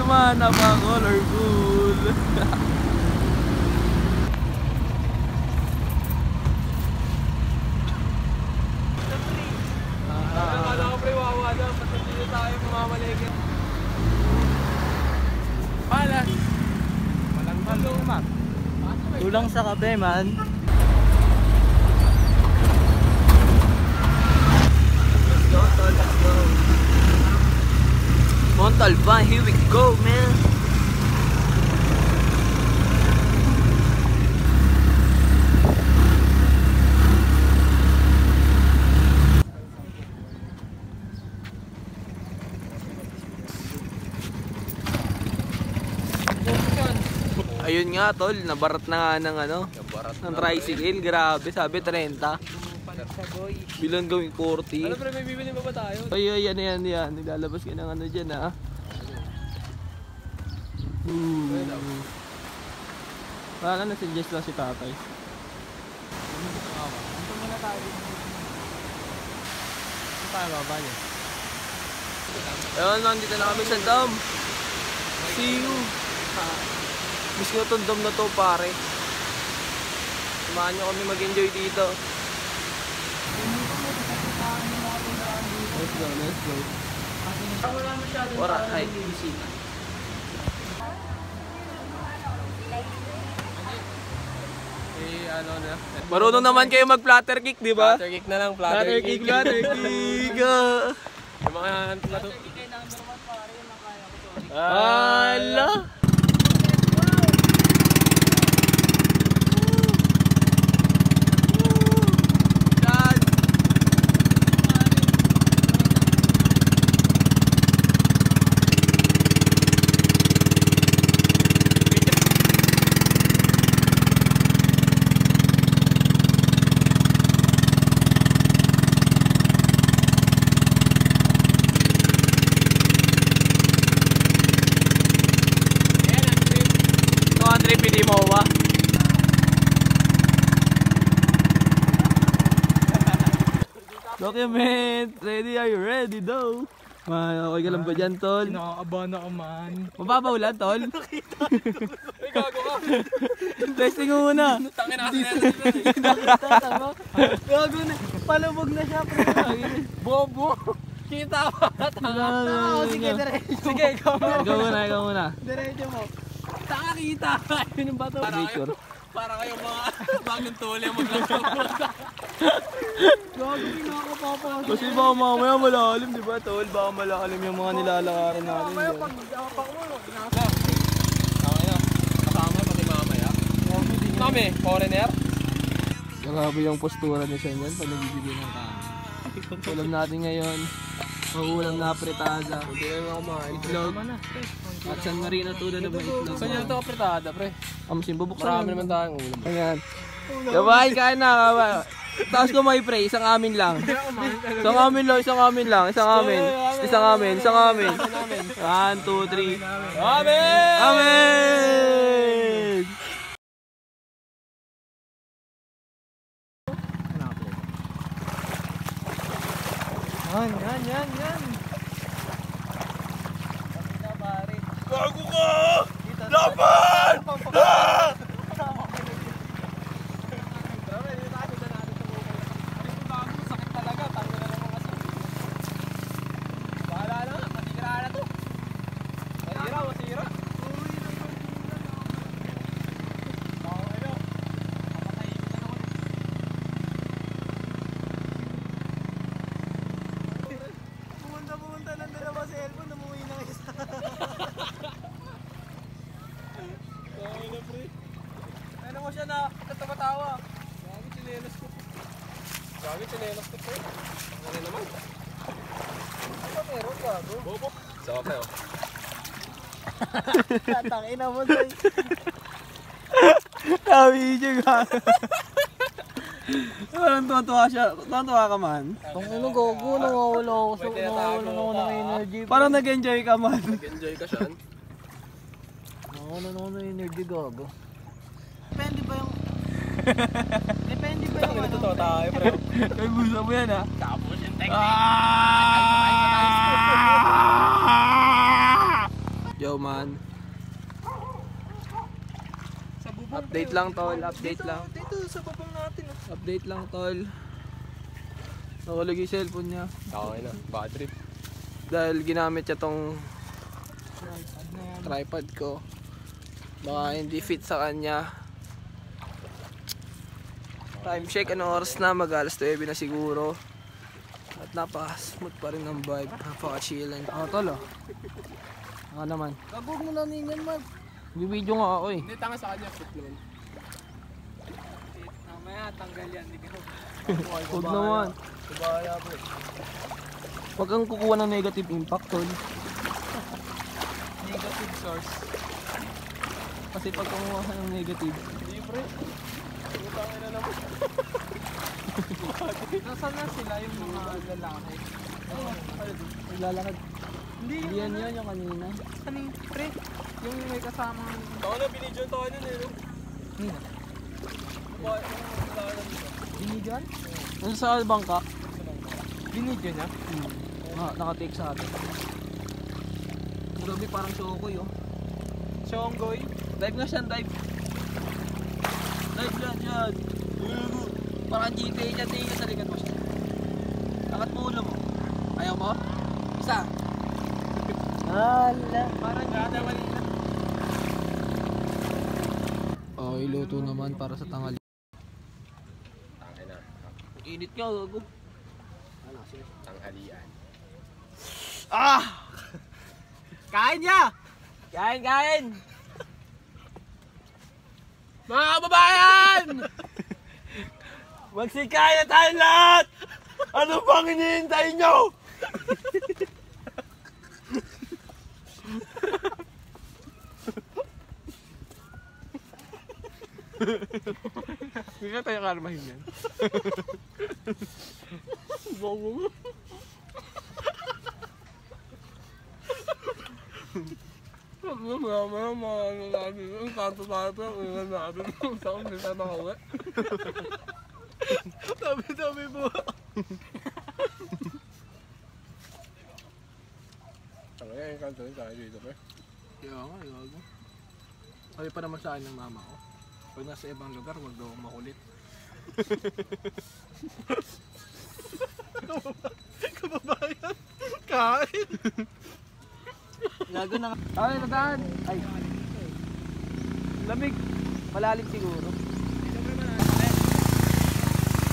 naman, napaka-colorful. Akala ko pre, wawa na. Pati dito tayo mamaligid. Palas! Walang tulong, man. Tulang sa kape, man. Let's go, tol. Let's go. Montalban, here we go, man. Ayun nga tol, nabarat na nga ng ano, ng tricycle, grabe, sabi 30. Bilang gawing 40. Ano pre, may bibili pa ba tayo? Ay, yan, naglalabas ka ng ano dyan ha. Parang na-suggest lang si tatay. Ito muna tayo. Ito tayo baba niya. Ayun, nandito na kami sa dam. See you. Miss ko itong dam na to pare. Samahan nyo kami mag-enjoy dito. Let's go. Alright. Ano na? Marunong naman kayo mag-flutter kick, di ba? Flutter kick na lang, Flutter kick. Yung mga nato. Ala! Document! Ready? Are you ready though? Man, okay ka lang ba dyan, tol? Nakakabahan ako man. Mababaw lang, tol? Ay, gago ka! Testing mo muna! Tangin natin Gago na! Palubog na siya, pre! Bobo! Kita pa! Sige, diretso. Sige, ikaw muna. Diretso mo. Taka kita! Ayun yung bato. Picture. Para kayong mga bagong tuli ang maglakaw. Gago, pinakapapasok. Kasi baka mamaya malalim, di ba, tol? Baka malalim yung mga nilalakaran natin. Mamaya pag apak mo, nasa. Tama na. Kasama pati mamaya. Mami, foreigner? Grabe yung postura ni Sen yan pag nagbibigay ng kanin. Ulam natin ngayon. Ulam na apretada. Hindi na ako kumain. Itlog. At San Marino tuna na ba itlog? Saan yung ito apretada, pre? Bubuksan. Marami naman tayong ulam. Ayan. Kabahin ka na. Tapos ko may pre, isang amin lang. Isang amin. 1, 2, 3. Amen! Amen! Yan. Gago ka! Laban! Sakit talaga, tango na naman kasi. Bahala na, masira na to. Masira. Pumunta ng dalawa sa cellphone, umuwi ng isa. Ano mo siya na tumatawa? Gagi, chinelas ko po. Ano naman? Ano meron ka, bro? Bobo. Sawa kayo. Tatangin na mo, Soy. Video ka. Parang tuwa ka man. Ang ano gago, nawawala ako sa ng energy. Parang nag-enjoy ka man. Nag-enjoy ka siya. Nawawala ako ng energy gago. Depende ba yung Ano totoo tayo, pre? Ay, busa mo yan ha. Tapos yung technique. Yo, man. Update lang tol, update lang. Dito sa babang natin. Update lang tol. Nahulog yung cellphone niya. Okay na, bad trip. Dahil ginamit niya tong tripod ko. Baka hindi fit sa kanya. Time check, anong oras na? Mag-alas 9 na siguro. At napaka-smooth pa rin ng vibe. Napaka-chilling. Tol oh. Ako naman. Kagog mo na ninyan, man. Bibidyo nga ako eh. Hindi, tanga sa kanya, fit naman. Mamaya, tanggal yan. Hindi ka Huwag naman. Kubaya po. Huwag kang kukuha ng negative impact tol. Negative source. Kasi pag kumuha ka ng negative, Libre. Utangin na naman. Nasaan na sila yung mga lalaki? naglalakad. Hindi Yan yun yung kanina. Kaning pre, yung may kasama. Ako na, binidyo tayo nun eh. No? Nina. Binidyan? Ano sa bangka? Binidyo niya? Naka-take sa atin. Grabe parang Shokoy oh. Shonggoy? Dive na siya, dive. Dive dyan. Parang GTA niya, tingin sa likod mo siya. Angat mo ulo mo. Ayaw mo? Isa. Hala. Parang gada malila. Okay, luto naman para sa tanghali. Tangin na. Init nga, gago. Tanghalian. Ah! Kain niya! Kain! Mga kababayan! Magsikaya tayo lahat! Ano bang hinihintay nyo? Hindi ka tayo karmahin yan. Bobo mo. Ang kanto tayo pero ulan natin. Saan hindi tayo makauwi? Dami po. Tangin, yung kanto tayo dito pre. Kaya nga, gago. Sabi pa naman sa akin ng mama ko, pag nasa ibang lugar, wag daw akong makulit. Kababayan, kain! Gago na. Ay, nadaan! Ay, lamig. Malalim siguro.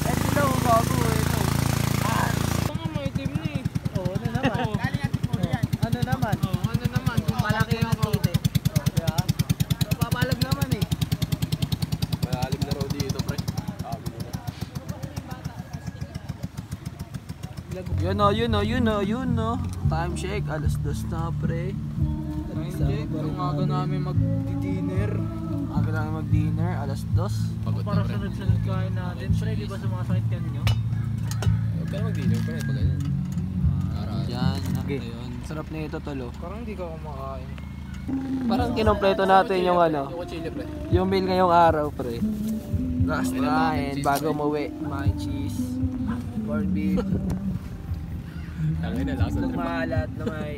Eh, sila ko gago eh. Ang mga itim na eh. Oo, ano naman? Ano naman? Ano naman, kung Malaki yung tite. Kaya, napapalag naman eh. Malalim na raw dito pre. Sabi nila. Yun no. Time check, alas 2 na pre. Ang aga namin mag-dinner. Aga namin mag-dinner, alas 2. Pagod na Para pre. sunod-sunod kain natin. Pre, di ba sumasakit ka ninyo? Huwag ka na mag-dinner pre, pag ganyan. Yan, ayun. Sarap na ito tolo. Parang hindi ka kumakain. Parang kinompleto natin yung ano, Yung kuchilyo pre. yung meal ngayong araw pre. Last night, bago umuwi, mac and cheese, corned beef, Tangin na, lasa itlog trip. maalat na may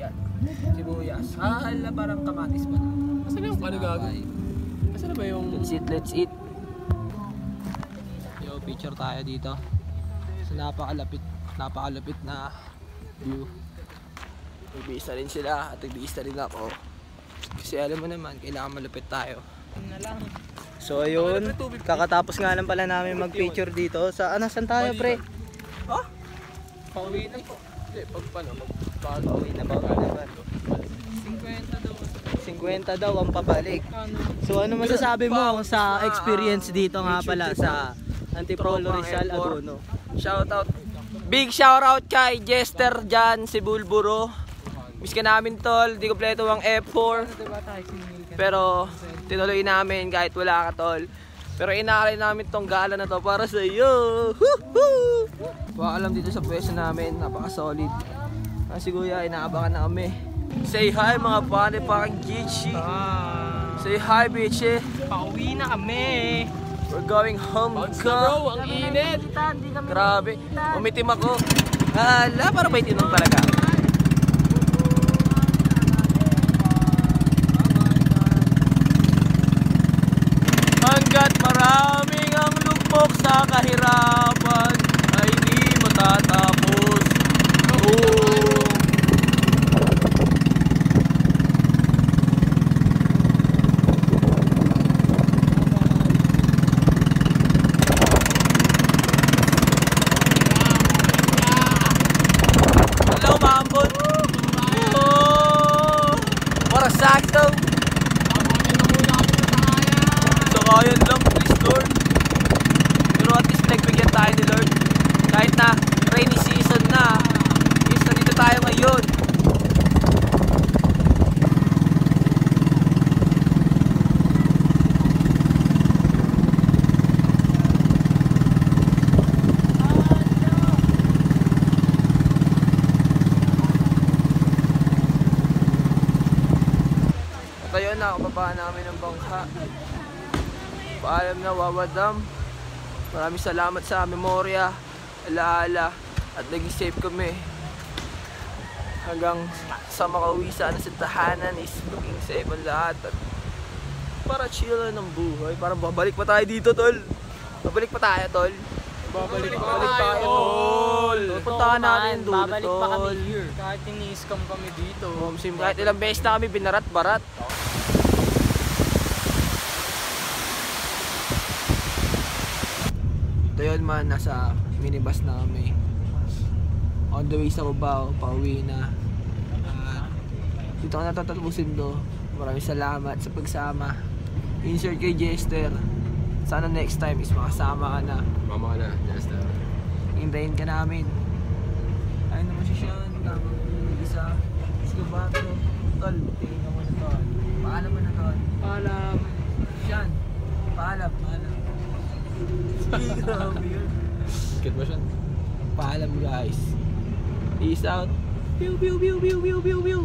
sibuyas. Hala, parang kamatis pa na. Asan na yung ano gago? Asan na ba yung... Let's eat. Yo, picture tayo dito. Sa napakalapit na view. Nagbihis na rin sila at nagbihis na rin ako. Kasi alam mo naman, kailangan malupit tayo. Na lang. So ayun, kakatapos nga lang pala namin mag-picture dito. Saan tayo pre? Pauwi na po. Hindi, pag paano? Pauwi na ba? 50 daw ang pabalik. So ano masasabi mo sa experience dito nga pala sa Antipolo Rizal Agono? Shoutout. Big shoutout kay Jester dyan, si Bulburo. Miss ka namin tol, di kompleto ang F4. Diba tayo siningil ka? Pero tinuloy namin kahit wala ka tol. Pero inaalay namin tong gala na to para sa iyo. Paalam dito sa pwesto namin, napaka-solid. Si Kuya, inaabangan na kami. Say hi mga pare parang Gichi. Say hi bitch. Pauwi na kami. We're going home Bro, ang init! Grabe, umitim ako. Hala, para ba itinong talaga? So yun, nakababa namin ng bangka. Paalam na Wawa Dam. Maraming salamat sa Memoria, alaala, at naging safe kami. Hanggang sa makauwi sana sa tahanan is maging safe ang lahat. At para chill ng buhay. Para babalik pa tayo dito, tol. Babalik pa tayo, tol. Babalik tayo, tol. Puntahan natin doon, Babalik pa kami tol. here. Kahit ini-scam kami dito. Kahit ilang beses na kami binarat-barat. Ito yun man, nasa minibus na kami. On the way sa Cubao, pauwi na. At dito ko natatapusin to. Maraming salamat sa pagsama. Insert kay Jester. Sana next time is makasama ka na. Mama ka na, Jester. Hintayin ka namin. Ayun naman si Sean. Tapos isa. Si Gabato. Tol, tingin ka muna, tol. Paalam mo na, tol. Paalam. Sean, paalam. Grabe yun. Kit mo siya? Paalam guys. Peace out. Pew pew pew pew pew pew pew.